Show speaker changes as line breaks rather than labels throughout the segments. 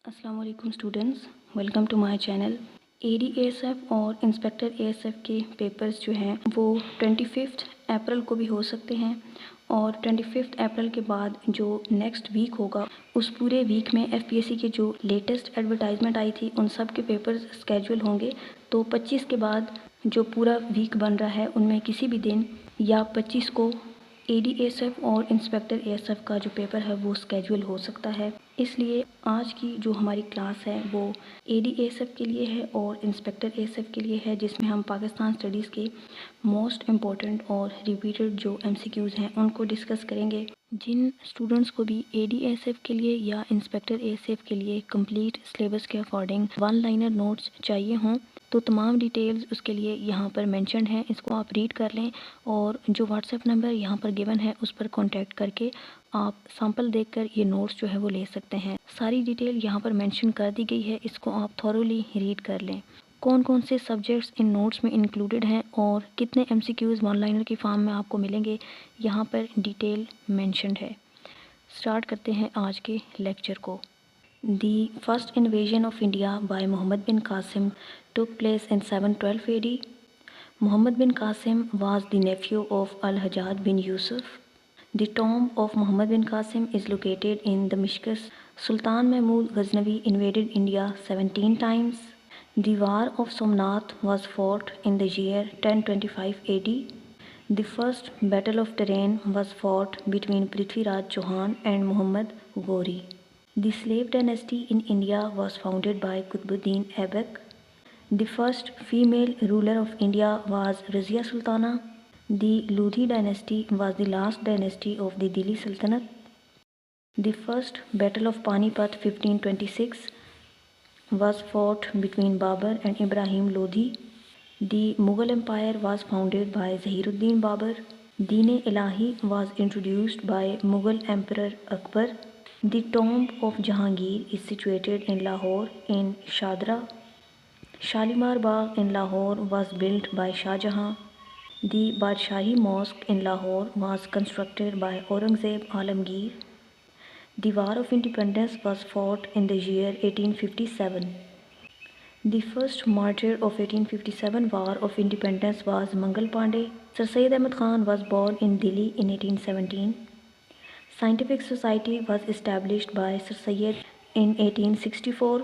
अस्सलाम वालेकुम students, welcome to my channel. ADASF और इंस्पेक्टर एएसएफ के पेपर्स जो हैं वो 25 अप्रैल को भी हो सकते हैं और 25 अप्रैल के बाद जो नेक्स्ट वीक होगा उस पूरे वीक में एफपीएससी के जो लेटेस्ट एडवर्टाइजमेंट आई थी उन सब के पेपर्स स्केड्यूल होंगे। तो 25 के बाद जो पूरा वीक बन रहा है उनमें किसी भी दिन या 25 को एडीएएसएफ और इंस्पेक्टर एएसएफ का जो पेपर है वो स्केड्यूल हो सकता है। इसलिए आज की जो हमारी क्लास है वो एडीएएसएफ के लिए है और इंस्पेक्टर एएसएफ के लिए है, जिसमें हम पाकिस्तान स्टडीज़ के मोस्ट इम्पॉर्टेंट और रिपीटेड जो एमसीक्यूज़ हैं उनको डिस्कस करेंगे। जिन स्टूडेंट्स को भी एडीएएसएफ के लिए या इंस्पेक्टर एएसएफ के लिए कंप्लीट सिलेबस के अकॉर्डिंग वन लाइनर नोट्स चाहिए हों तो तमाम डिटेल्स उसके लिए यहाँ पर मेंशन्ड हैं, इसको आप रीड कर लें और जो व्हाट्सएप नंबर यहाँ पर गिवन है उस पर कांटेक्ट करके आप सैंपल देखकर ये नोट्स जो है वो ले सकते हैं। सारी डिटेल यहाँ पर मेंशन कर दी गई है, इसको आप थॉरोली रीड कर लें। कौन कौन से सब्जेक्ट्स इन नोट्स में इंक्लूडेड हैं और कितने एमसीक्यूज़ वन लाइनर की फॉर्म में आपको मिलेंगे यहाँ पर डिटेल मेंशन्ड है। स्टार्ट करते हैं आज के लेक्चर को। The first invasion of India by Muhammad bin Qasim took place in 712 AD. Muhammad bin Qasim was the nephew of Al-Hajjaj bin Yusuf. The tomb of Muhammad bin Qasim is located in Damascus. Sultan Mahmud Ghaznavi invaded India 17 times. The War of Somnath was fought in the year 1025 AD. The first battle of Tarain was fought between Prithviraj Chauhan and Muhammad Ghori. The slave dynasty in India was founded by Qutbuddin Aibak. The first female ruler of India was Razia Sultana. The Lodhi dynasty was the last dynasty of the Delhi Sultanate. The first Battle of Panipat 1526 was fought between Babur and Ibrahim Lodhi. The Mughal Empire was founded by Zahiruddin Babur. Deen-e-Ilahi was introduced by Mughal Emperor Akbar. The tomb of Jahangir is situated in Lahore in Shadra. Shalimar Bagh in Lahore was built by Shah Jahan. The Badshahi Mosque in Lahore was constructed by Aurangzeb Alamgir. The War of Independence was fought in the year 1857. The first martyr of 1857 War of Independence was Mangal Pandey. Sir Syed Ahmad Khan was born in Delhi in 1817. Scientific Society was established by Sir Syed in 1864.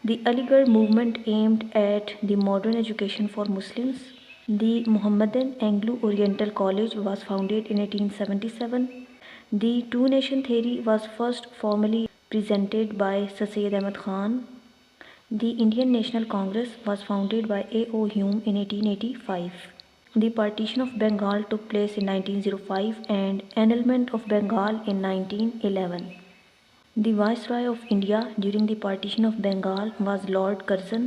The Aligarh movement aimed at the modern education for Muslims. The Mohammedan Anglo-Oriental College was founded in 1877. The two-nation theory was first formally presented by Sir Syed Ahmad Khan. The Indian National Congress was founded by A.O. Hume in 1885. The partition of Bengal took place in 1905 and annulment of Bengal in 1911. The Viceroy of India during the partition of Bengal was Lord Curzon.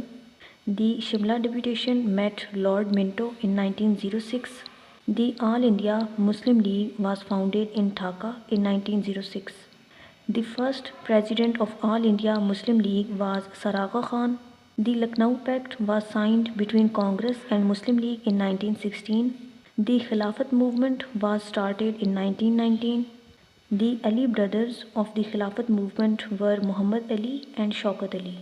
The Shimla deputation met Lord Minto in 1906. The All India Muslim League was founded in Dhaka in 1906. The first president of All India Muslim League was Sir Agha Khan. The Lucknow Pact was signed between Congress and Muslim League in 1916. The Khilafat movement was started in 1919. The Ali brothers of the Khilafat movement were Muhammad Ali and Shaukat Ali.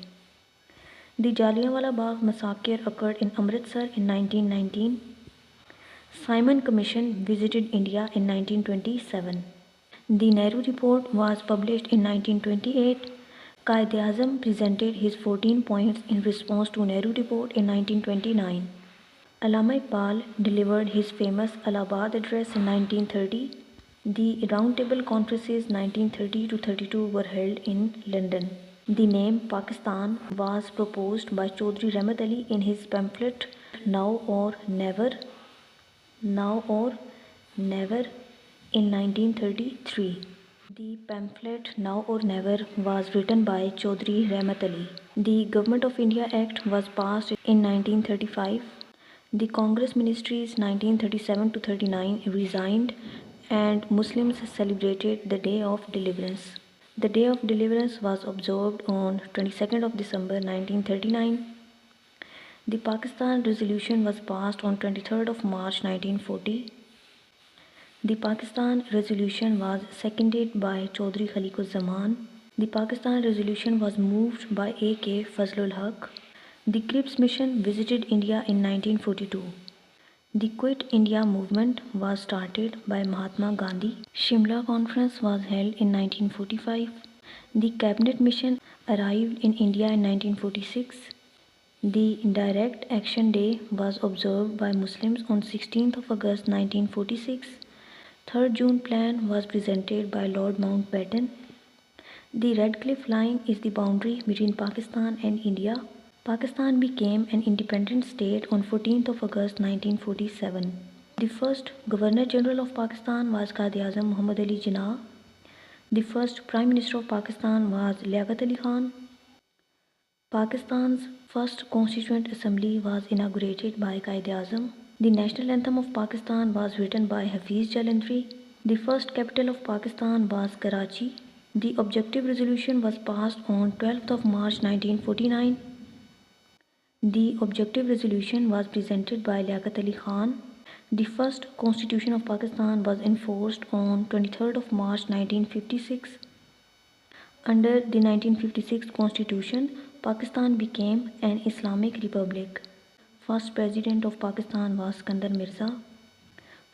The Jallianwala Bagh massacre occurred in Amritsar in 1919. Simon Commission visited India in 1927. The Nehru Report was published in 1928. Quaid-e-Azam presented his 14 points in response to Nehru Report in 1929. Allama Iqbal delivered his famous Allahabad address in 1930. The Round Table Conferences 1930 to 32 were held in London. The name Pakistan was proposed by Chaudhry Rahmat Ali in his pamphlet Now or Never in 1933. The pamphlet Now or Never was written by Chaudhry Rahmat Ali. The Government of India Act was passed in 1935. The Congress ministries 1937 to 39 resigned and Muslims celebrated the Day of Deliverance. The Day of Deliverance was observed on 22nd of December 1939. The Pakistan Resolution was passed on 23rd of March 1940. The Pakistan Resolution was seconded by Chaudhry Khaliquzzaman. The Pakistan resolution was moved by A.K. Fazlul Haq. The Cripps mission visited India in 1942. The Quit India movement was started by Mahatma Gandhi. Shimla Conference was held in 1945. The Cabinet Mission arrived in India in 1946. The Direct Action Day was observed by Muslims on 16th of August 1946. 3rd June Plan was presented by Lord Mountbatten. The Radcliffe Line is the boundary between Pakistan and India. Pakistan became an independent state on 14th of August 1947. The first Governor General of Pakistan was Quaid-e-Azam Muhammad Ali Jinnah. The first Prime Minister of Pakistan was Liaquat Ali Khan. Pakistan's first Constituent Assembly was inaugurated by Quaid-e-Azam. The national anthem of Pakistan was written by Hafiz Jalandhari. The first capital of Pakistan was Karachi. The objective resolution was passed on 12th of March 1949. The objective resolution was presented by Liaquat Ali Khan. The first Constitution of Pakistan was enforced on 23rd of March 1956. Under the 1956 Constitution, Pakistan became an Islamic Republic. First President of Pakistan was Sikandar Mirza.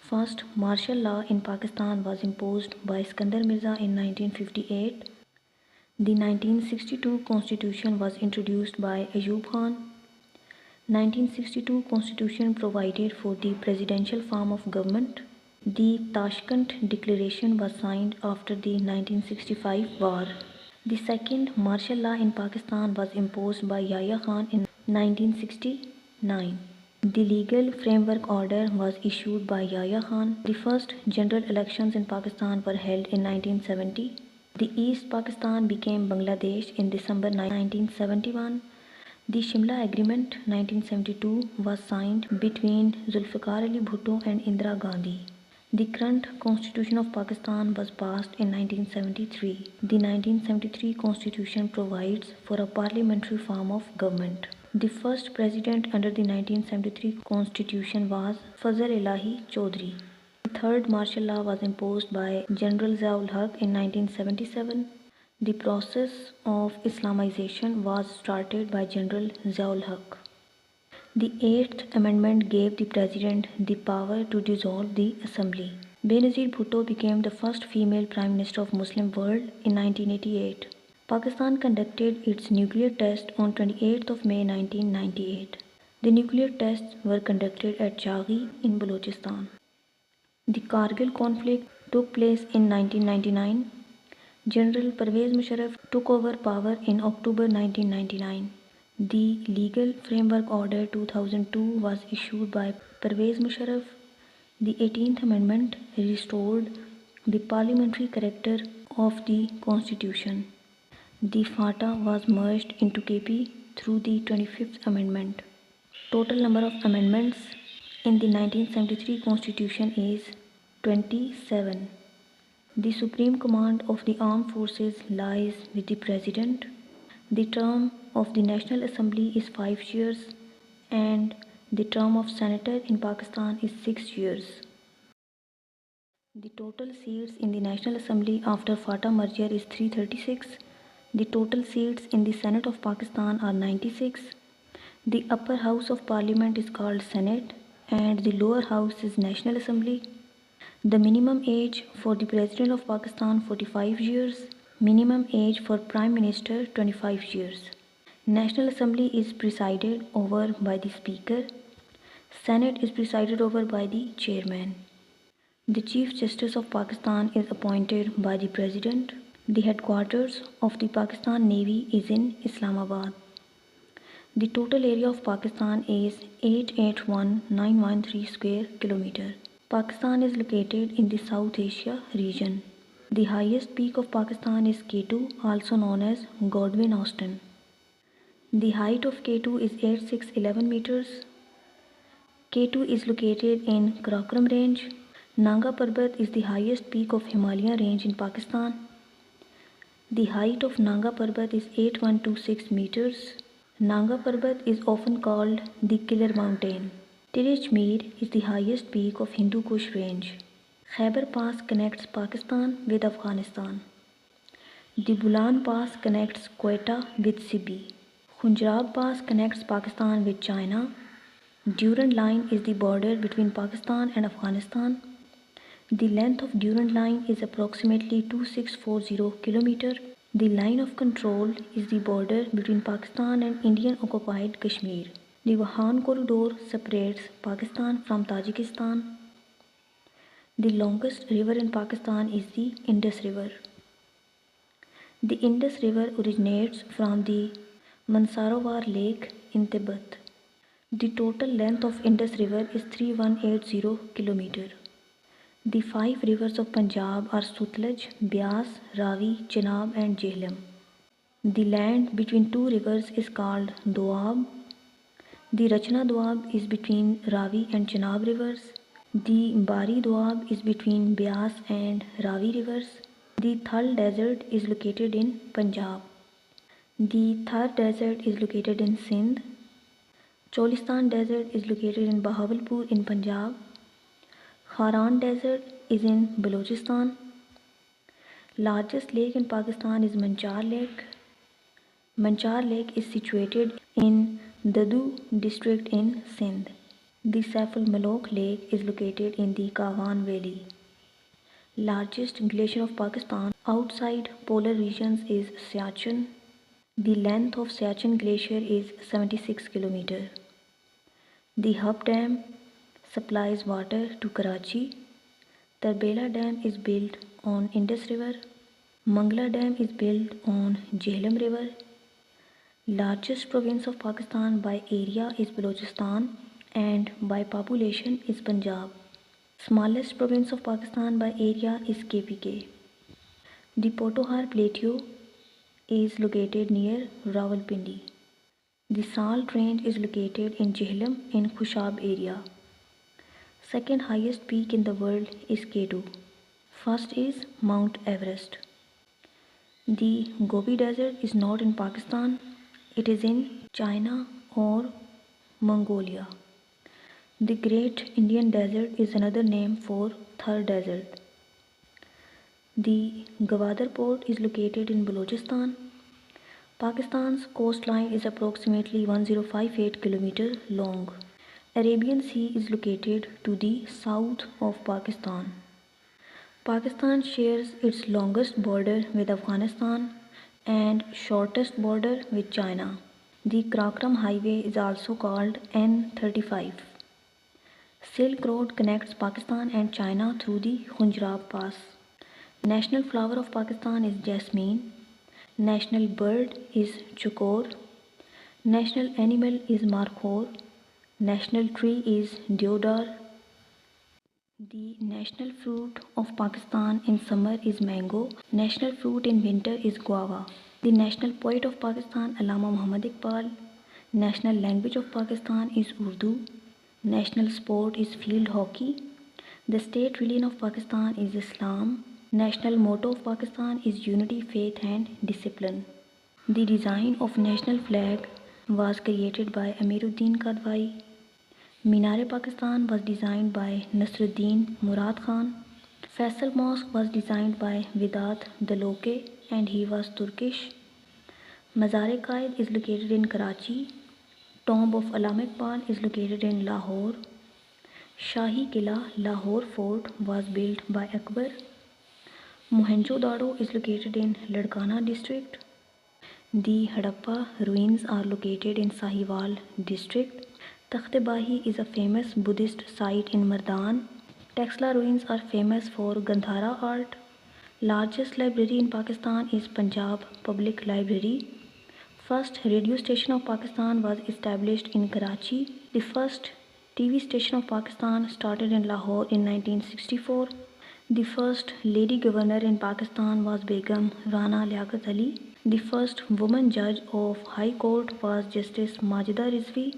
First martial law in Pakistan was imposed by Sikandar Mirza in 1958. The 1962 Constitution was introduced by Ayub Khan. 1962 Constitution provided for the presidential form of government. The Tashkent Declaration was signed after the 1965 war. The second martial law in Pakistan was imposed by Yahya Khan in 1969. The legal framework order was issued by Yahya Khan. The first general elections in Pakistan were held in 1970. The East Pakistan became Bangladesh in December 1971. The Shimla Agreement 1972 was signed between Zulfikar Ali Bhutto and Indira Gandhi. The current Constitution of Pakistan was passed in 1973. The 1973 Constitution provides for a parliamentary form of government. The first president under the 1973 Constitution was Fazl Elahi Chaudhry. The third martial law was imposed by General Ziaul Haq in 1977. The process of Islamization was started by General Ziaul Haq. The 8th Amendment gave the President the power to dissolve the Assembly. Benazir Bhutto became the first female Prime Minister of Muslim world in 1988. Pakistan conducted its nuclear test on 28th of May 1998. The nuclear tests were conducted at Chaghi in Balochistan. The Kargil conflict took place in 1999. General Pervez Musharraf took over power in October 1999. The Legal Framework Order 2002 was issued by Pervez Musharraf. The 18th Amendment restored the parliamentary character of the Constitution. The FATA was merged into KP through the 25th Amendment. Total number of amendments in the 1973 Constitution is 27. The supreme command of the armed forces lies with the President. The term of the National Assembly is 5 years and the term of Senator in Pakistan is 6 years. The total seats in the National Assembly after FATA merger is 336. The total seats in the Senate of Pakistan are 96. The upper house of Parliament is called Senate and the lower house is National Assembly. The minimum age for the President of Pakistan 45 years. Minimum age for Prime Minister 25 years. National Assembly is presided over by the Speaker. Senate is presided over by the Chairman. The Chief Justice of Pakistan is appointed by the President. The headquarters of the Pakistan Navy is in Islamabad. The total area of Pakistan is 881,913 square kilometer. Pakistan is located in the South Asia region. The highest peak of Pakistan is K2, also known as Godwin Austen. The height of K2 is 8611 meters. K2 is located in Karakoram range. Nanga Parbat is the highest peak of Himalayan range in Pakistan. The height of Nanga Parbat is 8126 meters. Nanga Parbat is often called the Killer Mountain. Tirich-Mir is the highest peak of Hindu Kush range. Khyber Pass connects Pakistan with Afghanistan. The Bulan Pass connects Quetta with Sibi. Khunjerab Pass connects Pakistan with China. Durand Line is the border between Pakistan and Afghanistan. The length of Durand Line is approximately 2640 km. The line of control is the border between Pakistan and Indian occupied Kashmir. The Vahan corridor separates Pakistan from Tajikistan. The longest river in Pakistan is the Indus River. The Indus River originates from the Mansarovar Lake in Tibet. The total length of Indus River is 3180 km. The 5 rivers of Punjab are Sutlej, Beas, Ravi, Chenab and Jhelum. The land between two rivers is called Doab. The Rachna Doab is between Ravi and Chenab rivers. The Bari Doab is between Beas and Ravi rivers. The Thal Desert is located in Punjab. The Thar Desert is located in Sindh. Cholistan Desert is located in Bahawalpur in Punjab. Kharan Desert is in Balochistan. Largest lake in Pakistan is Manchar Lake. Manchar Lake is situated in Dadu district in Sindh. The Saif ul Malok Lake is located in the Kawan Valley. Largest glacier of Pakistan outside polar regions is Siachen. The length of Siachen Glacier is 76 km. The Hub Dam supplies water to Karachi. Tarbela Dam is built on Indus River. Mangla Dam is built on Jhelum River. Largest province of Pakistan by area is Balochistan and by population is Punjab. Smallest province of Pakistan by area is KPK. The Potohar Plateau is located near Rawalpindi. The Salt Range is located in Jhelum in Khushab area. Second highest peak in the world is K2. First is Mount Everest. The Gobi Desert is not in Pakistan. It is in China or Mongolia. The Great Indian Desert is another name for Thar Desert. The Gwadar Port is located in Balochistan. Pakistan's coastline is approximately 1058 km long. Arabian Sea is located to the south of Pakistan. Pakistan shares its longest border with Afghanistan and shortest border with China. The Karakoram Highway is also called N35. Silk Road connects Pakistan and China through the Khunjerab Pass. National flower of Pakistan is jasmine. National bird is chukor. National animal is markhor. National tree is deodar. The national fruit of Pakistan in summer is mango. National fruit in winter is guava. The national poet of Pakistan Allama Muhammad Iqbal. National language of Pakistan is Urdu. National sport is field hockey. The state religion of Pakistan is Islam. National motto of Pakistan is unity, faith and discipline. The design of national flag was created by Amiruddin Kadwai. Minar-e-Pakistan was designed by Nasruddin Murad Khan. Faisal Mosque was designed by Vedat Daloke and he was Turkish. Mazar-e-Qaid is located in Karachi. Tomb of Allama Iqbal is located in Lahore. Shahi Qila Lahore Fort was built by Akbar. Mohenjo-Daro is located in Ladkana district. The Harappa ruins are located in Sahiwal district. Takht-e-Bahi is a famous Buddhist site in Mardan. Taxila ruins are famous for Gandhara art. Largest library in Pakistan is Punjab Public Library. First radio station of Pakistan was established in Karachi. The first TV station of Pakistan started in Lahore in 1964. The first lady governor in Pakistan was Begum Rana Liaquat Ali. The first woman judge of High Court was Justice Majida Rizvi.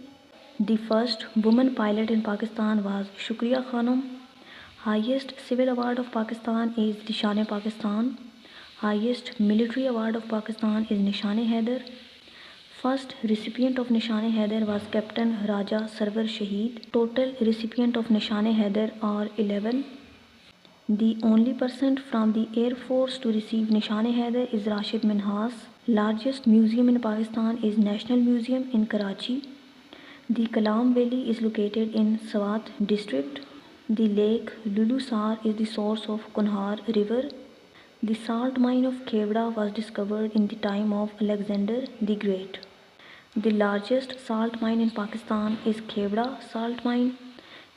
The first woman pilot in Pakistan was Shukriya Khanum. Highest civil award of Pakistan is Nishan-e-Pakistan. Highest military award of Pakistan is Nishan-e-Haider. First recipient of Nishan-e-Haider was Captain Raja Sarwar Shaheed. Total recipient of Nishan-e-Haider are 11. The only person from the Air Force to receive Nishan-e-Haider is Rashid Minhas. Largest museum in Pakistan is National Museum in Karachi. The Kalam Valley is located in Swat district. The lake Lulu Sar is the source of Kunhar River. The salt mine of Khevda was discovered in the time of Alexander the Great. The largest salt mine in Pakistan is Khevda salt mine.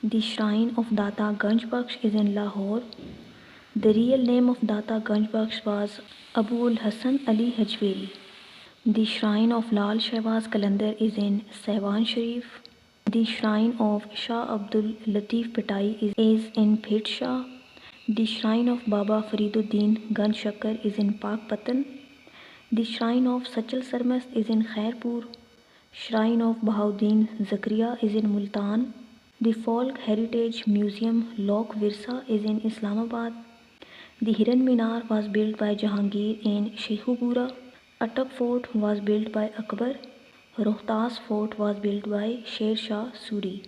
The shrine of Data Ganj Baksh is in Lahore. The real name of Data Ganj Baksh was Abul Hassan Ali Hajweri. The shrine of Lal Shehbaz Qalandar is in Sehwan Sharif. The shrine of Shah Abdul Latif Pitai is in Bhet Shah. The shrine of Baba Fariduddin Gand Shakkar is in Pakpatan. The shrine of Sachal Sarmast is in Khairpur. Shrine of Bahauddin Zakaria is in Multan. The Folk Heritage Museum Lok Virsa is in Islamabad. The Hiran Minar was built by Jahangir in Sheikhupura. Attock Fort was built by Akbar. Rohtas Fort was built by Sher Shah Suri.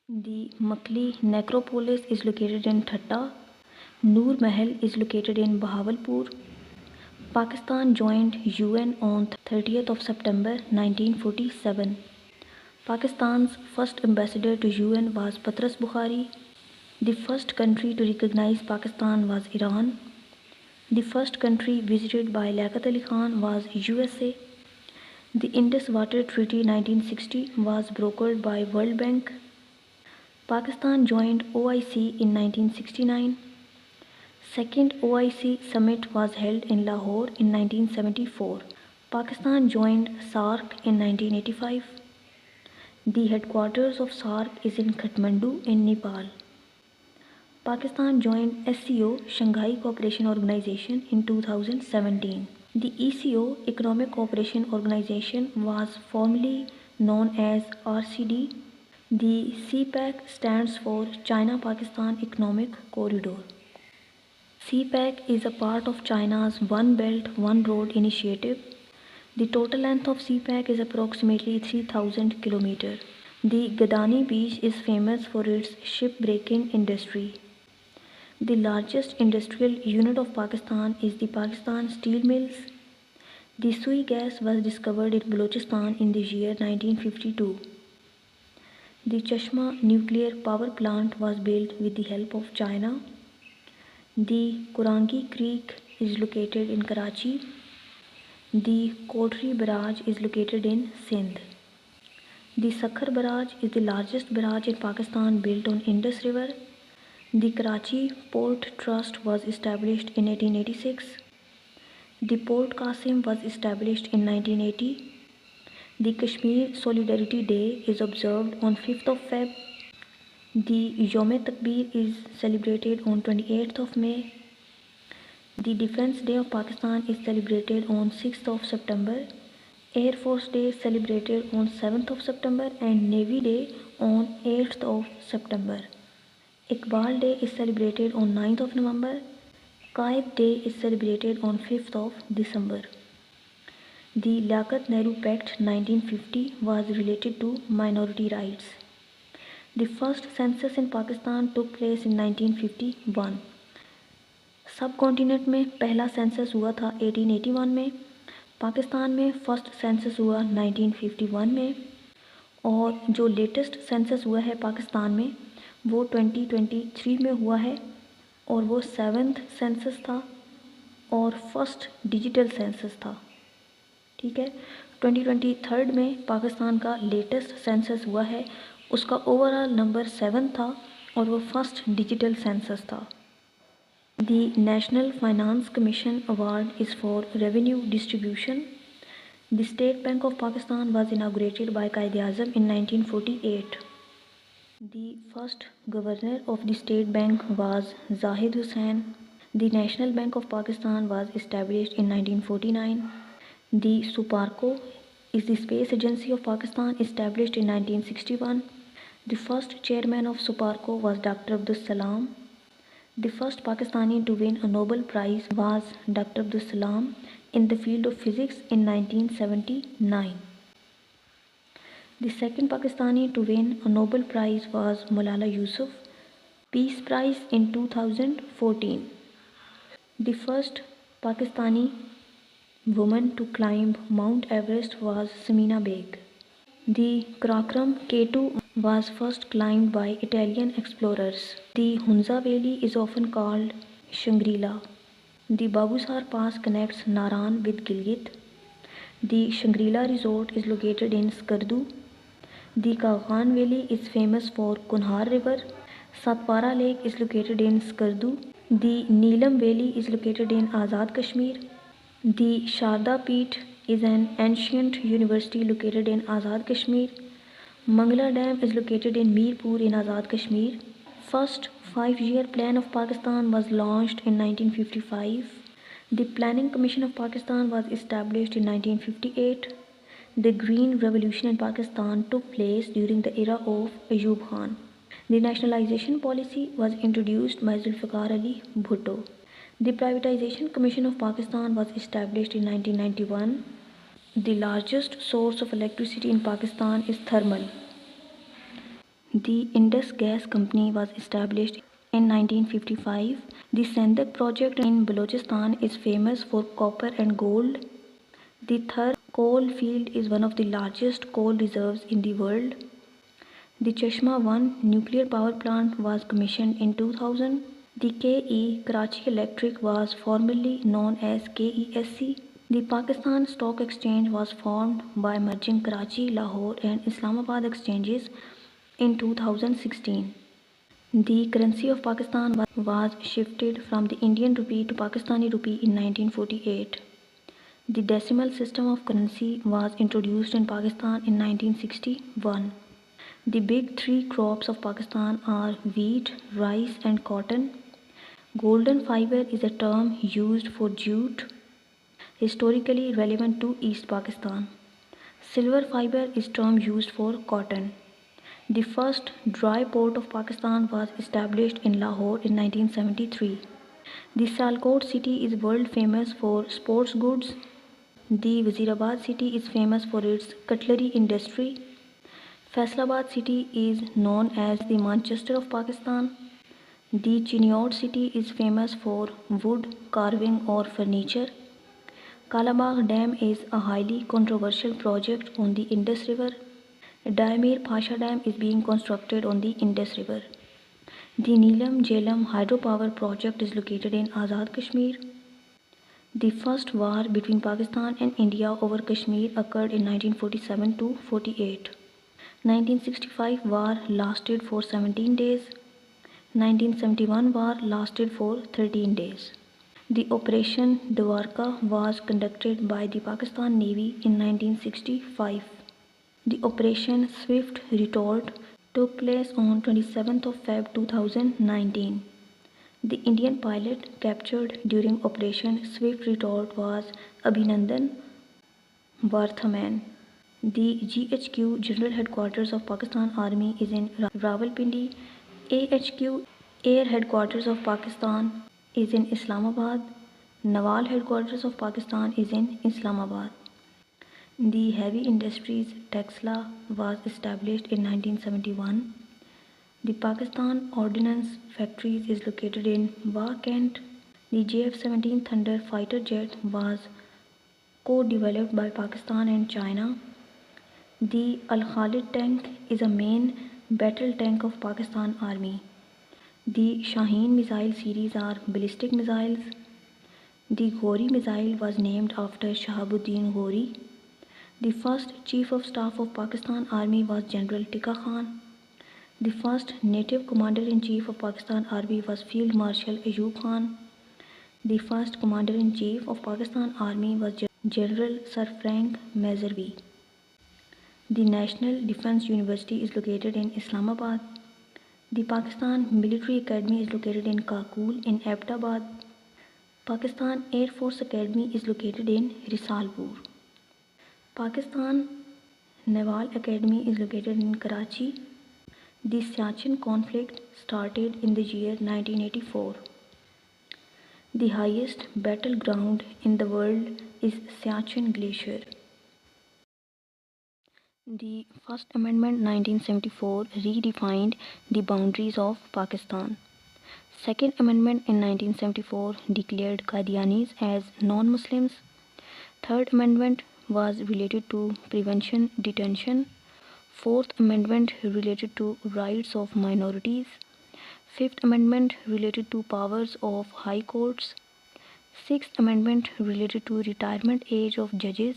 The Makli Necropolis is located in Thatta. Noor Mahal is located in Bahawalpur. Pakistan joined UN on 30th of September 1947. Pakistan's first ambassador to UN was Patras Bukhari. The first country to recognize Pakistan was Iran. The first country visited by Liaquat Ali Khan was USA. The Indus Water Treaty 1960 was brokered by World Bank. Pakistan joined OIC in 1969. Second OIC summit was held in Lahore in 1974. Pakistan joined SAARC in 1985. The headquarters of SAARC is in Kathmandu in Nepal. Pakistan joined SCO, Shanghai Cooperation Organization, in 2017. The ECO, Economic Cooperation Organization, was formerly known as RCD. The CPEC stands for China-Pakistan Economic Corridor. CPEC is a part of China's One Belt, One Road initiative. The total length of CPEC is approximately 3,000 km. The Gadani Beach is famous for its shipbreaking industry. The largest industrial unit of Pakistan is the Pakistan Steel Mills. The Sui gas was discovered in Balochistan in the year 1952. The Chashma nuclear power plant was built with the help of China. The Kurangi Creek is located in Karachi. The Kotri Barrage is located in Sindh. The Sakhar Barrage is the largest barrage in Pakistan built on Indus River. The Karachi Port Trust was established in 1886. The Port Qasim was established in 1980. The Kashmir Solidarity Day is observed on 5th of Feb. The Yom-e-Takbir is celebrated on 28th of May. The Defence Day of Pakistan is celebrated on 6th of September. Air Force Day is celebrated on 7th of September and Navy Day on 8th of September. Iqbal Day is celebrated on 9th of November. Qaid Day is celebrated on 5th of December. The Liaquat Nehru Pact 1950 was related to minority rights. The first census in Pakistan took place in 1951. सब continent में पहला census हुआ था 1881 में. पाकिस्तान में first census हुआ 1951 में और जो लेटेस्ट सेंसस हुआ है पाकिस्तान में वो 2023 में हुआ है और वो 7th सेंसस था और फर्स्ट डिजिटल सेंसस था. ठीक है, 2023 में पाकिस्तान का लेटेस्ट सेंसस हुआ है, उसका ओवरऑल नंबर 7 था और वो फर्स्ट डिजिटल सेंसस था. The National Finance Commission Award is for revenue distribution. The State Bank of Pakistan was inaugurated by Quaid-e-Azam in 1948. The first governor of the State Bank was Zahid Hussain. The National Bank of Pakistan was established in 1949. The Suparco is the space agency of Pakistan, established in 1961. The first chairman of Suparco was Dr. Abdus Salam. The first Pakistani to win a Nobel Prize was Dr. Abdus Salam in the field of physics in 1979. The second Pakistani to win a Nobel Prize was Malala Yousaf. Peace Prize in 2014. The first Pakistani woman to climb Mount Everest was Samina Beg. The Karakoram K2 was first climbed by Italian explorers. The Hunza Valley is often called Shangri-La. The Babusar Pass connects Naran with Gilgit. The Shangri-La Resort is located in Skardu. The Kaghan Valley is famous for Kunhar River. Satpara Lake is located in Skardu. The Neelam Valley is located in Azad Kashmir. The Sharda Peeth is an ancient university located in Azad Kashmir. Mangla Dam is located in Mirpur in Azad Kashmir. First 5-year plan of Pakistan was launched in 1955. The Planning Commission of Pakistan was established in 1958. The Green Revolution in Pakistan took place during the era of Ayub Khan. The nationalization policy was introduced by Zulfikar Ali Bhutto. The Privatization Commission of Pakistan was established in 1991. The largest source of electricity in Pakistan is thermal. The Indus Gas Company was established in 1955. The Sendak project in Balochistan is famous for copper and gold. The Thar coal field is one of the largest coal reserves in the world. The Chashma 1 nuclear power plant was commissioned in 2000. The KE Karachi Electric was formerly known as KESC. The Pakistan Stock Exchange was formed by merging Karachi, Lahore and Islamabad exchanges in 2016. The currency of Pakistan was shifted from the Indian rupee to Pakistani rupee in 1948. The decimal system of currency was introduced in Pakistan in 1961. The big three crops of Pakistan are wheat, rice and cotton. Golden fiber is a term used for jute, historically relevant to East Pakistan. Silver fiber is term used for cotton. The first dry port of Pakistan was established in Lahore in 1973. The Sialkot city is world famous for sports goods. The Wazirabad city is famous for its cutlery industry. Faisalabad city is known as the Manchester of Pakistan. The Chiniot city is famous for wood carving or furniture. Kalabagh Dam is a highly controversial project on the Indus River. Daimir Pasha Dam is being constructed on the Indus River. The Neelam Jhelum hydropower project is located in Azad Kashmir. The first war between Pakistan and India over Kashmir occurred in 1947 to 48. 1965 war lasted for 17 days. 1971 war lasted for 13 days. The Operation Dwarka was conducted by the Pakistan Navy in 1965. The Operation Swift Retort took place on 27th of Feb 2019. The Indian pilot captured during Operation Swift Retort was Abhinandan Varthaman. The GHQ General Headquarters of Pakistan Army is in Rawalpindi. AHQ Air Headquarters of Pakistan is in Islamabad. Naval Headquarters of Pakistan is in Islamabad. The heavy industries Texla was established in 1971. The Pakistan Ordnance Factories is located in Wah-Kent. The JF-17 Thunder fighter jet was co-developed by Pakistan and China. The Al-Khalid tank is a main battle tank of Pakistan Army. The Shaheen missile series are ballistic missiles. The Ghori missile was named after Shahabuddin Ghori. The first Chief of Staff of Pakistan Army was General Tika Khan. The first native Commander-in-Chief of Pakistan Army was Field Marshal Ayub Khan. The first Commander-in-Chief of Pakistan Army was General Sir Frank Measservy. The National Defence University is located in Islamabad. The Pakistan Military Academy is located in Kakul in Abbottabad. Pakistan Air Force Academy is located in Risalpur. Pakistan Naval Academy is located in Karachi. The Siachen conflict started in the year 1984. The highest battleground in the world is Siachen Glacier. The First Amendment 1974 redefined the boundaries of Pakistan. Second Amendment in 1974 declared Qadianis as non-Muslims. Third Amendment was related to prevention detention. Fourth Amendment related to rights of minorities. Fifth Amendment related to powers of high courts. Sixth Amendment related to retirement age of judges.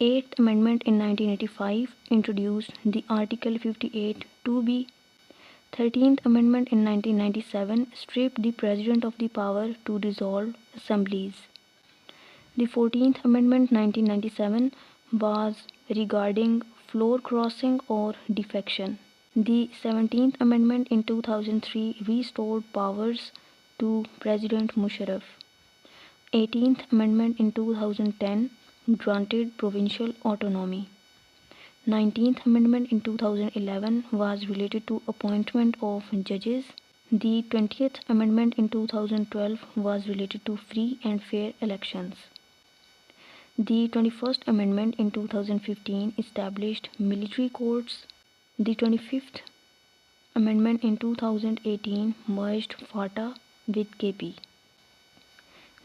Eighth Amendment in 1985 introduced the Article 58 2B. 13th Amendment in 1997 stripped the President of the power to dissolve assemblies. The 14th Amendment 1997 was regarding floor crossing or defection. The 17th Amendment in 2003 restored powers to President Musharraf. 18th Amendment in 2010 granted provincial autonomy. 19th Amendment in 2011 was related to appointment of judges. The 20th Amendment in 2012 was related to free and fair elections. The 21st Amendment in 2015 established military courts. The 25th Amendment in 2018 merged FATA with KP.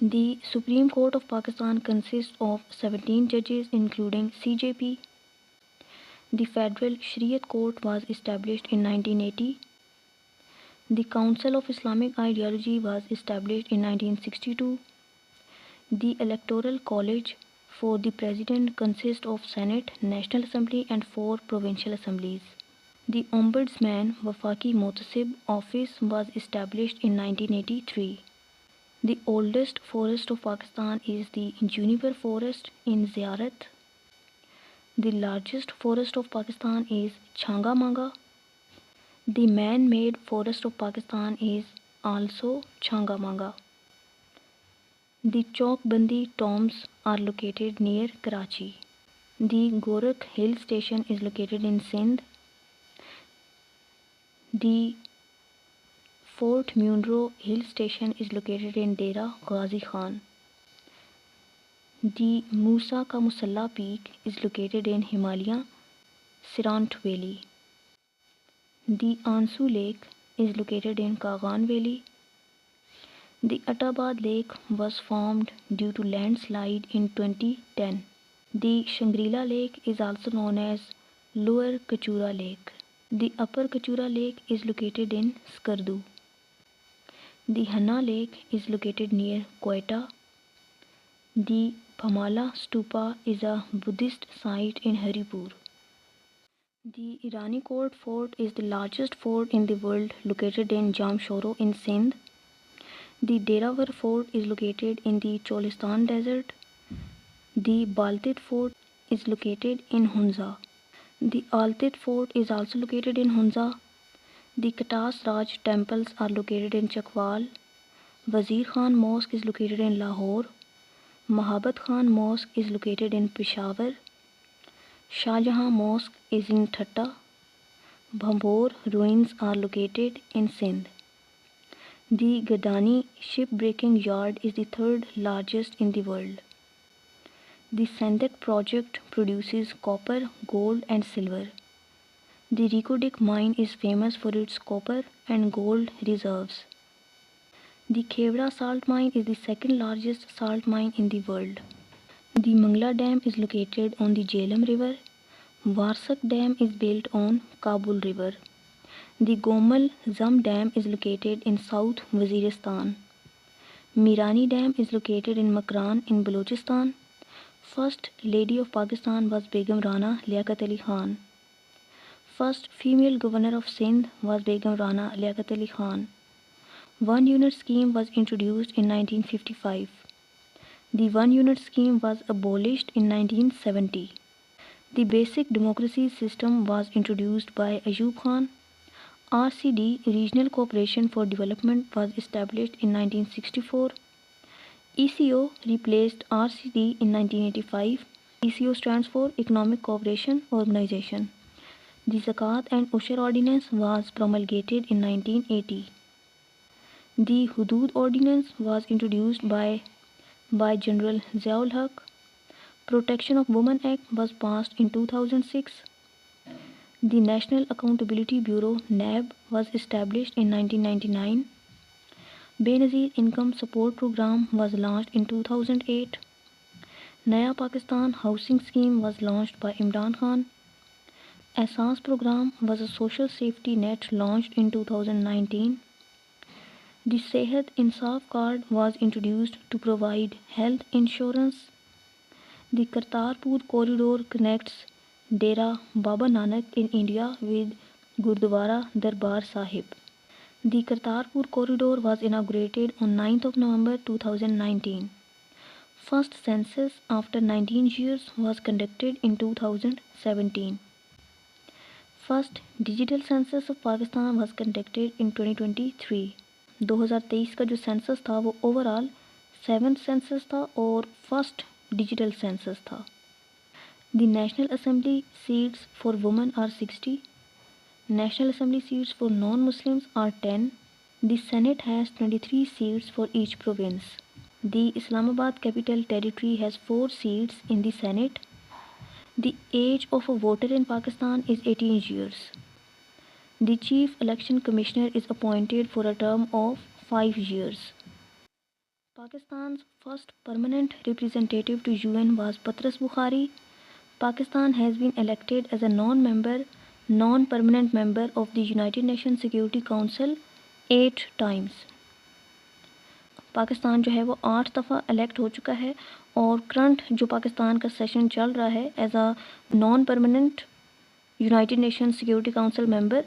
The Supreme Court of Pakistan consists of 17 judges including CJP. The Federal Shariat Court was established in 1980. The Council of Islamic Ideology was established in 1962. The Electoral College for the President consists of Senate, National Assembly and 4 provincial assemblies. The Ombudsman Wafaki Motasib office was established in 1983. The oldest forest of Pakistan is the Juniper Forest in Ziyarat. The largest forest of Pakistan is Changa-Manga. The man-made forest of Pakistan is also Changa-Manga. The Chowk-Bandi tombs are located near Karachi. The Gorakh Hill Station is located in Sindh. The Fort Munro Hill Station is located in Dera Ghazi Khan. The Musa Ka Musalla Peak is located in Himalaya, Sirant Valley. The Ansu Lake is located in Kagan Valley. The Attabad Lake was formed due to landslide in 2010. The Shangri-La Lake is also known as Lower Kachura Lake. The Upper Kachura Lake is located in Skardu. The Hanna Lake is located near Quetta. The Pamala Stupa is a Buddhist site in Haripur. The Irani Court Fort is the largest fort in the world located in Jamshoro in Sindh. The Derawar Fort is located in the Cholistan Desert. The Baltit Fort is located in Hunza. The Altit Fort is also located in Hunza. The Katas Raj temples are located in Chakwal. Wazir Khan Mosque is located in Lahore. Mahabat Khan Mosque is located in Peshawar. Shah Jahan Mosque is in Thatta. Bhambor ruins are located in Sindh. The Gadani shipbreaking yard is the third largest in the world. The Sandak project produces copper, gold and silver. The Rikodik mine is famous for its copper and gold reserves. The Khewra salt mine is the second largest salt mine in the world. The Mangla Dam is located on the Jhelum River. Warsak Dam is built on Kabul River. The Gomal Zam Dam is located in South Waziristan. Mirani Dam is located in Makran in Balochistan. First Lady of Pakistan was Begum Rana Liaquat Ali Khan. First female governor of Sindh was Begum Rana Liaquat Ali Khan. One unit scheme was introduced in 1955. The one unit scheme was abolished in 1970. The basic democracy system was introduced by Ayub Khan. RCD Regional Cooperation for Development was established in 1964. ECO replaced RCD in 1985. ECO stands for Economic Cooperation Organization. The Zakat and Ushur Ordinance was promulgated in 1980. The Hudud Ordinance was introduced by General Ziaul Haq. Protection of Women Act was passed in 2006. The National Accountability Bureau (NAB) was established in 1999. Benazir Income Support Program was launched in 2008. Naya Pakistan Housing Scheme was launched by Imran Khan. Ehsaas program was a social safety net launched in 2019. The Sehat Insaf card was introduced to provide health insurance. The Kartarpur corridor connects Dera Baba Nanak in India with Gurdwara Darbar Sahib. The Kartarpur corridor was inaugurated on 9th of November 2019. First census after 19 years was conducted in 2017. First digital census of Pakistan was conducted in 2023. 2023 का जो census था वो overall 7th census था और first digital census था. The National Assembly seats for women are 60. National Assembly seats for non-Muslims are 10. The Senate has 23 seats for each province. The Islamabad Capital Territory has 4 seats in the Senate. The age of a voter in Pakistan is 18 years. The Chief Election Commissioner is appointed for a term of 5 years. Pakistan's first permanent representative to UN was Patras Bukhari. Pakistan has been elected as a non-permanent member of the United Nations Security Council 8 times. Pakistan जो है वो 8 दफ़ा elect हो चुका है और current जो पाकिस्तान का सेशन चल रहा है as a non permanent united nation security council member,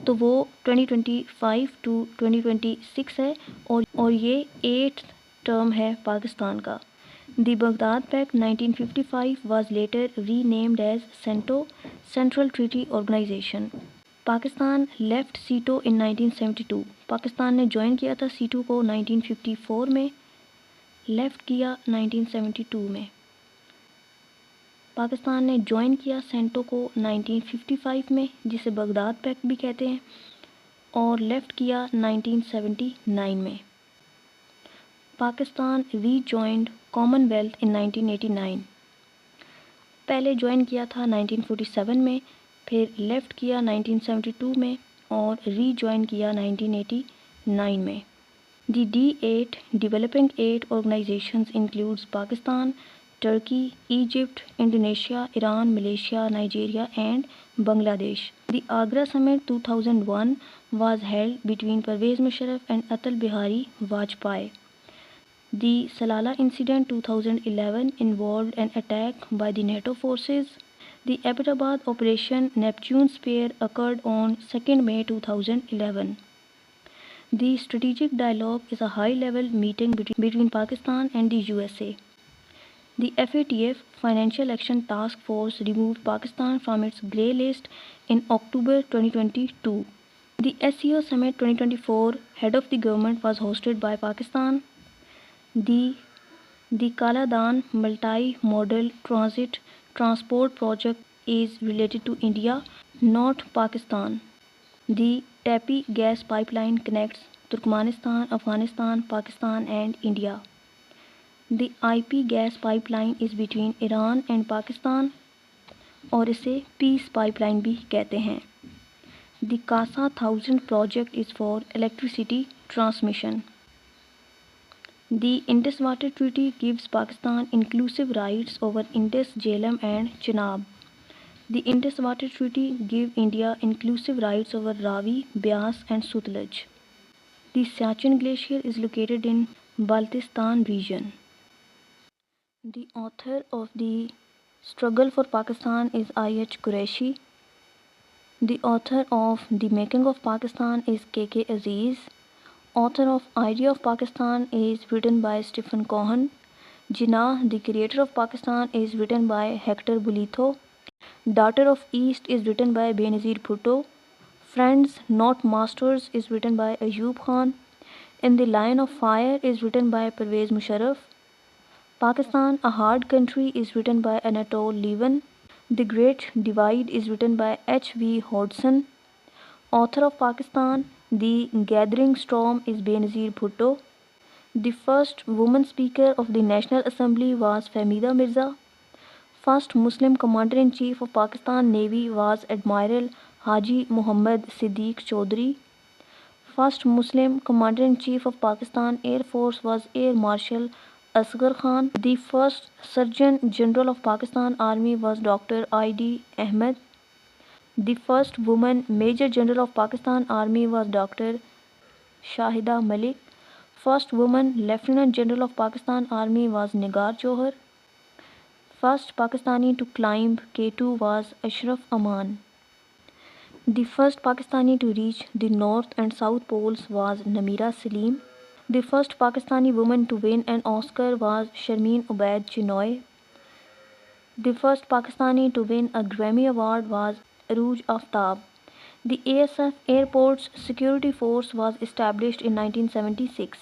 तो वो 2025 टू 2026 है और ये 8th टर्म है पाकिस्तान का. The Baghdad Pact 1955 was later renamed as CENTO, Central Treaty Organization. Pakistan left सीटो इन 1972. पाकिस्तान ने ज्वाइन किया था सीटो को 1954 में, लेफ्ट किया 1972 में. पाकिस्तान ने ज्वाइन किया सेंटो को 1955 में, जिसे बगदाद पैक्ट भी कहते हैं, और लेफ्ट किया 1979 में. पाकिस्तान रीजॉइंड कॉमनवेल्थ इन 1989. पहले ज्वाइन किया था 1947 में, फिर लेफ्ट किया 1972 में और रीजॉइन किया 1989 में. The D8 developing eight organisations includes Pakistan, Turkey, Egypt, Indonesia, Iran, Malaysia, Nigeria and Bangladesh. The Agra Summit 2001 was held between Pervez Musharraf and Atal Bihari Vajpayee. The Salala incident 2011 involved an attack by the NATO forces. The Abbottabad Operation Neptune Spear occurred on 2nd May 2011. The Strategic Dialogue is a high-level meeting between Pakistan and the USA. The FATF Financial Action Task Force removed Pakistan from its grey list in October 2022. The SCO Summit 2024 head of the government was hosted by Pakistan. The Kaladan multi-modal transport project is related to India, not Pakistan. The Tapi gas pipeline connects Turkmenistan, Afghanistan, Pakistan and India. The IP gas pipeline is between Iran and Pakistan और इसे piece pipeline भी कहते हैं. The Kasa 1000 project is for electricity transmission. The Indus Water Treaty gives Pakistan inclusive rights over Indus, Jhelum and Chenab. The Indus Water Treaty gives India inclusive rights over Ravi, Beas and Sutlej. The Siachen Glacier is located in Baltistan region. The author of the Struggle for Pakistan is I.H. Qureshi. The author of The Making of Pakistan is K.K. Aziz. Author of Idea of Pakistan is written by Stephen Cohen. Jinnah, the creator of Pakistan, is written by Hector Bolitho. Daughter of East is written by Benazir Bhutto. Friends Not Masters is written by Ayub Khan. In the Line of Fire is written by Pervez Musharraf. Pakistan, A Hard Country is written by Anatole Levin. The Great Divide is written by H.V. Hodgson. Author of Pakistan, The Gathering Storm is Benazir Bhutto. The first woman speaker of the National Assembly was Fahmida Mirza. First Muslim Commander-in-Chief of Pakistan Navy was Admiral Haji Muhammad Siddiq Chaudhry. First Muslim Commander-in-Chief of Pakistan Air Force was Air Marshal Asghar Khan. The first Surgeon General of Pakistan Army was Dr. I.D. Ahmed. The first woman Major General of Pakistan Army was Dr. Shahida Malik. First woman Lieutenant General of Pakistan Army was Nigar Johar. First Pakistani to climb K2 was Ashraf Aman. The first Pakistani to reach the North and South Poles was Namira Salim. The first Pakistani woman to win an Oscar was Sharmeen Obaid Chinoy. The first Pakistani to win a Grammy Award was Arooj Aftab. The ASF Airports Security Force was established in 1976.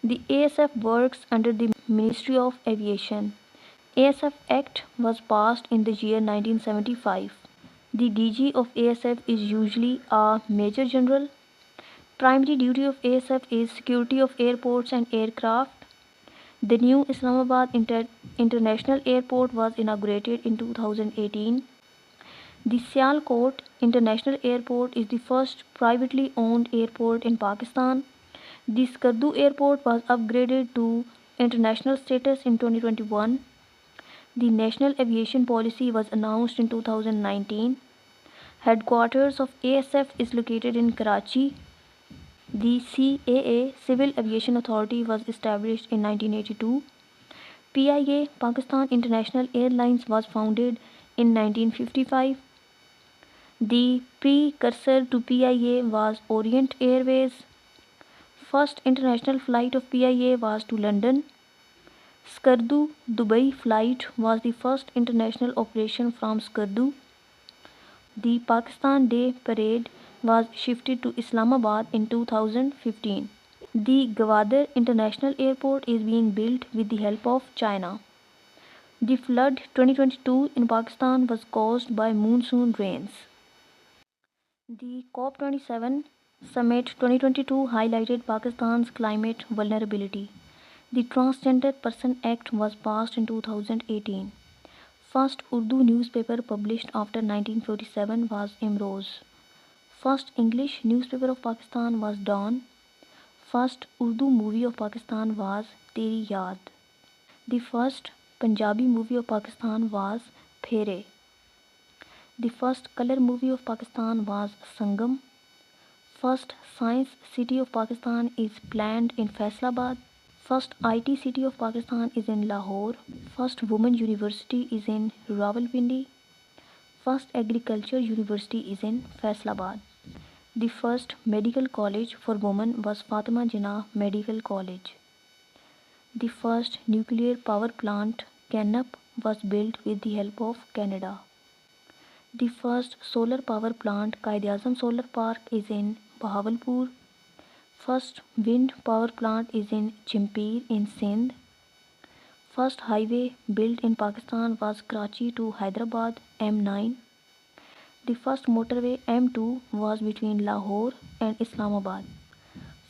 The ASF works under the Ministry of Aviation. ASF Act was passed in the year 1975. The DG of ASF is usually a Major General. Primary duty of ASF is security of airports and aircraft. The new Islamabad International Airport was inaugurated in 2018. The Sialkot International Airport is the first privately owned airport in Pakistan. The Skardu Airport was upgraded to international status in 2021. The National Aviation Policy was announced in 2019. Headquarters of ASF is located in Karachi. The CAA Civil Aviation Authority was established in 1982. PIA Pakistan International Airlines was founded in 1955. The precursor to PIA was Orient Airways. First international flight of PIA was to London. Skardu Dubai flight was the first international operation from Skardu. The Pakistan Day Parade was shifted to Islamabad in 2015. The Gwadar International Airport is being built with the help of China. The flood 2022 in Pakistan was caused by monsoon rains. The COP27 Summit 2022 highlighted Pakistan's climate vulnerability. The Transgender Person Act was passed in 2018. First Urdu newspaper published after 1947 was Imroz. First English newspaper of Pakistan was Dawn. First Urdu movie of Pakistan was Teri Yaad. The first Punjabi movie of Pakistan was Phere. The first color movie of Pakistan was Sangam. First Science City of Pakistan is planned in Faisalabad. First IT city of Pakistan is in Lahore. First Women University is in Rawalpindi. First Agriculture University is in Faisalabad. The first medical college for women was Fatima Jinnah Medical College. The first nuclear power plant, Canup, was built with the help of Canada. The first solar power plant, Quaid-e-Azam Solar Park, is in Bahawalpur. First wind power plant is in Chimpir in Sindh. First highway built in Pakistan was Karachi to Hyderabad M9. The first motorway M2 was between Lahore and Islamabad.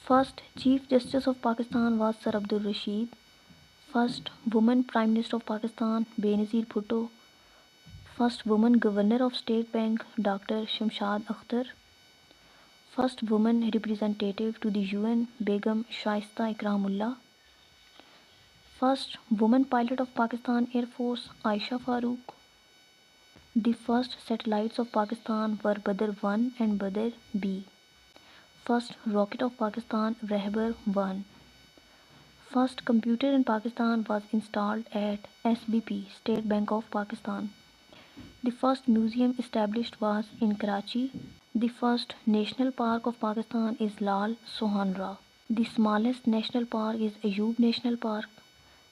First Chief Justice of Pakistan was Sir Abdul Rashid. First woman Prime Minister of Pakistan Benazir Bhutto. First woman Governor of State Bank Dr. Shamshad Akhtar. First woman representative to the UN Begum Shaista Ikramullah. First woman pilot of Pakistan Air Force Aisha Farooq. The first satellites of Pakistan were Badr 1 and Badr B. First rocket of Pakistan Rahbar 1. First computer in Pakistan was installed at SBP State Bank of Pakistan. The first museum established was in Karachi. The first national park of Pakistan is Lal Sohanra. The smallest national park is Ayub National Park.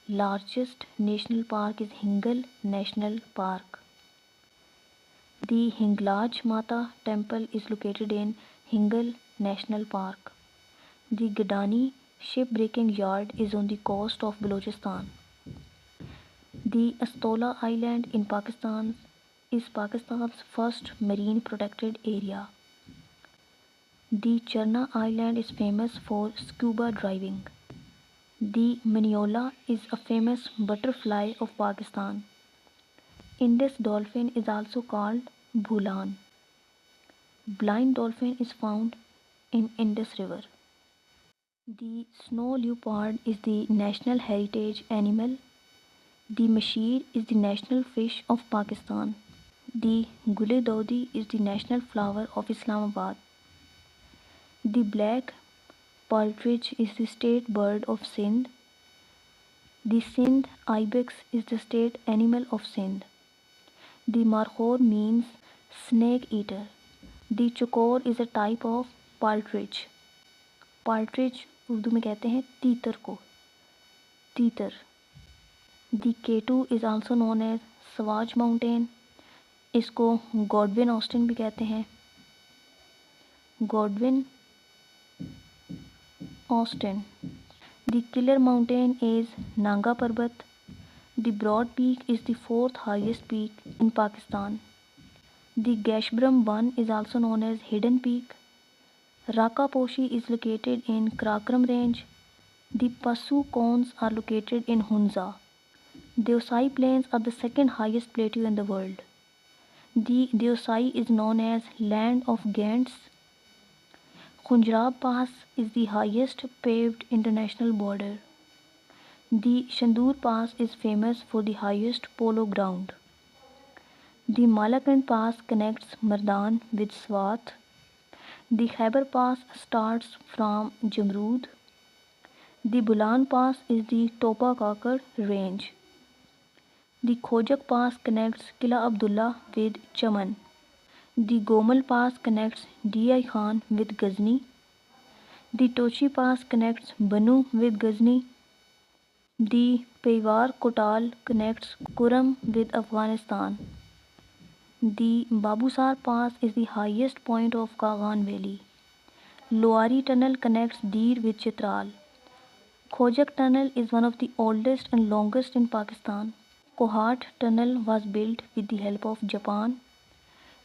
Largest national park is Hingal National Park. The Hinglaj Mata temple is located in Hingal National Park. The Gadani shipbreaking yard is on the coast of Balochistan. The Astola Island in Pakistan is Pakistan's first marine protected area. The Charna Island is famous for scuba diving. The Maniola is a famous butterfly of Pakistan. Indus dolphin is also called Bhulan. Blind dolphin is found in Indus River. The snow leopard is the national heritage animal. The Masheer is the national fish of Pakistan. The Gule Daudi is the national flower of Islamabad. The black partridge is the state bird of Sindh. The Sindh ibex is the state animal of Sindh. The Markhor means snake eater. The चकोर is a type of partridge. Partridge Urdu में कहते हैं तीतर को, तीतर. The K2 is also known as Swatch Mountain. इसको Godwin Austen भी कहते हैं. Godwin Austen. The Killer Mountain is Nanga Parbat. The Broad Peak is the fourth highest peak in Pakistan. The Gashbram 1 is also known as Hidden Peak. Raka Poshi is located in Karakoram Range. The Pasu cones are located in Hunza. Deosai Plains are the second highest plateau in the world. The Deosai is known as Land of Giants. Khunjrab Pass is the highest paved international border. The Shandur Pass is famous for the highest polo ground. The Malakand Pass connects Mardan with Swat. The Khyber Pass starts from Jamrud. The Bulan Pass is the Topa Kakar range. The Khojak Pass connects Qila Abdullah with Chaman. The Gomal Pass connects Di Khan with Ghazni. The Tochi Pass connects Banu with Ghazni. The Paiwar Kotal connects Kuram with Afghanistan. The Babusar Pass is the highest point of Kagan Valley. Loari Tunnel connects Dir with Chitral. Khojak Tunnel is one of the oldest and longest in Pakistan. Kohat Tunnel was built with the help of Japan.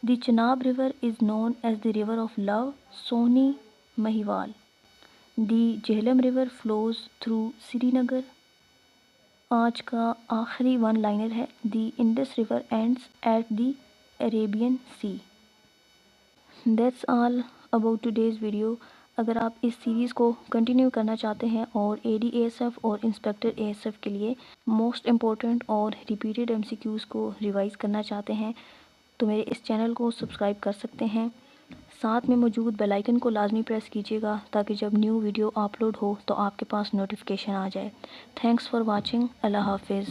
The Chenab River is known as the River of Love, Sohni, Mahiwal. The Jhelum River flows through Srinagar. आज का आखिरी one liner है. The Indus River ends at the Arabian Sea. That's all about today's video. अगर आप इस series को continue करना चाहते हैं और ADASF और इंस्पेक्टर ASF के लिए मोस्ट इम्पोर्टेंट और रिपीटेड MCQs को रिवाइज़ करना चाहते हैं तो मेरे इस चैनल को सब्सक्राइब कर सकते हैं. साथ में मौजूद बेल आइकन को लाजमी प्रेस कीजिएगा ताकि जब न्यू वीडियो अपलोड हो तो आपके पास नोटिफिकेशन आ जाए. Thanks for watching. अल्लाह हाफिज़.